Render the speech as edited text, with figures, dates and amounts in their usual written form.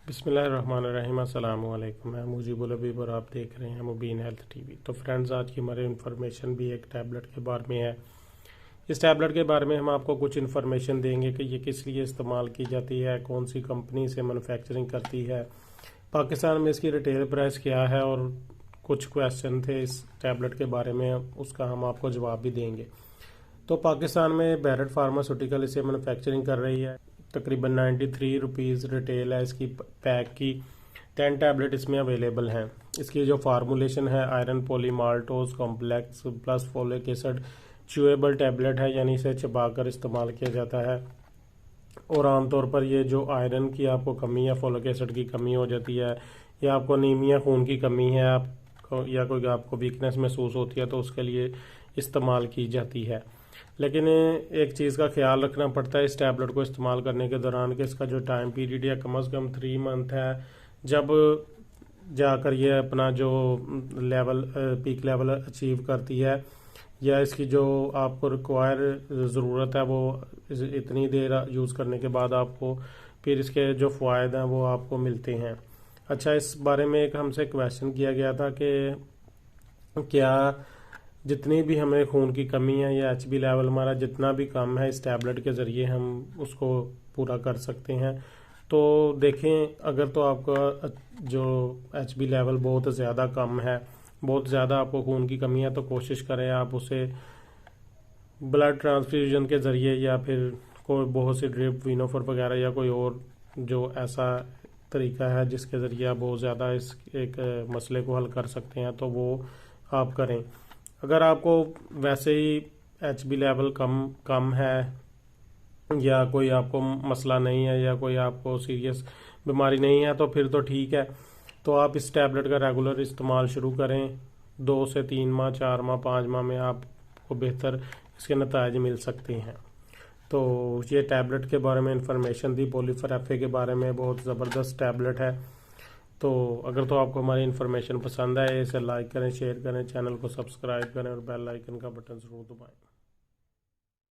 بسم اللہ الرحمن الرحیم۔ السلام علیکم، میں مجیب الحبیب اور آپ دیکھ رہے ہیں مبین ہیلتھ ٹی وی۔ تو فرینڈز، آج کی ہماری انفارمیشن بھی ایک ٹیبلٹ کے بارے میں ہے۔ اس ٹیبلٹ کے بارے میں ہم آپ کو کچھ انفارمیشن دیں گے کہ یہ کس لیے استعمال کی جاتی ہے، کون سی کمپنی سے مینوفیکچرنگ کرتی ہے، پاکستان میں اس کی ریٹیل پرائس کیا ہے، اور کچھ کویسچن تھے اس ٹیبلٹ کے بارے میں، اس کا ہم آپ کو جواب بھی دیں گے۔ تو پاکستان میں بیرٹ فارماسیوٹیکل اسے مینوفیکچرنگ کر رہی ہے۔ تقریباً 93 روپیز ریٹیل ہے اس کی پیک کی۔ 10 ٹیبلٹ اس میں اویلیبل ہیں۔ اس کی جو فارمولیشن ہے iron poly maltose complex plus folic acid chewable tablet ہے، یعنی اسے چبا کر استعمال کیا جاتا ہے۔ اور عام طور پر یہ جو آئرن کی آپ کو کمی ہے، فولک ایسڈ کی کمی ہو جاتی ہے، یا آپ کو انیمیا خون کی کمی ہے، یا کوئی آپ کو ویکنیس محسوس ہوتی ہے، تو اس کے لیے استعمال کی جاتی ہے۔ لیکن ایک چیز کا خیال رکھنا پڑتا ہے اس ٹیبلٹ کو استعمال کرنے کے دوران کہ اس کا جو ٹائم پیریڈ ہے کم از کم 3 منتھ ہے، جب جا کر یہ اپنا جو لیول پیک لیول اچیو کرتی ہے، یا اس کی جو آپ کو ریکوائر ضرورت ہے وہ اتنی دیر یوز کرنے کے بعد آپ کو پھر اس کے جو فوائد ہیں وہ آپ کو ملتے ہیں۔ اچھا، اس بارے میں ایک ہم سے کویسچن کیا گیا تھا کہ کیا جتنی بھی ہمیں خون کی کمی ہے یا ایچ بی لیول ہمارا جتنا بھی کم ہے، اس ٹیبلٹ کے ذریعے ہم اس کو پورا کر سکتے ہیں؟ تو دیکھیں، اگر تو آپ کا جو ایچ بی لیول بہت زیادہ کم ہے، بہت زیادہ آپ کو خون کی کمی ہے، تو کوشش کریں آپ اسے بلڈ ٹرانسفیوژن کے ذریعے، یا پھر کوئی بہت سی ڈرپ وینوفر وغیرہ، یا کوئی اور جو ایسا طریقہ ہے جس کے ذریعے آپ بہت زیادہ اس ایک مسئلے کو حل کر سکتے ہیں، تو وہ آپ کریں۔ اگر آپ کو ویسے ہی ایچ بی لیول کم ہے، یا کوئی آپ کو مسئلہ نہیں ہے، یا کوئی آپ کو سیریس بیماری نہیں ہے، تو پھر تو ٹھیک ہے، تو آپ اس ٹیبلٹ کا ریگولر استعمال شروع کریں۔ 2 سے 3 ماہ، 4 ماہ، 5 ماہ میں آپ کو بہتر اس کے نتائج مل سکتے ہیں۔ تو یہ ٹیبلٹ کے بارے میں انفارمیشن دی، پولیفر ایف اے کے بارے میں، بہت زبردست ٹیبلٹ ہے۔ تو اگر تو آپ کو ہماری انفارمیشن پسند ہے، اسے لائک کریں، شیئر کریں، چینل کو سبسکرائب کریں، اور بیل آئیکن کا بٹن ضرور دبائیں۔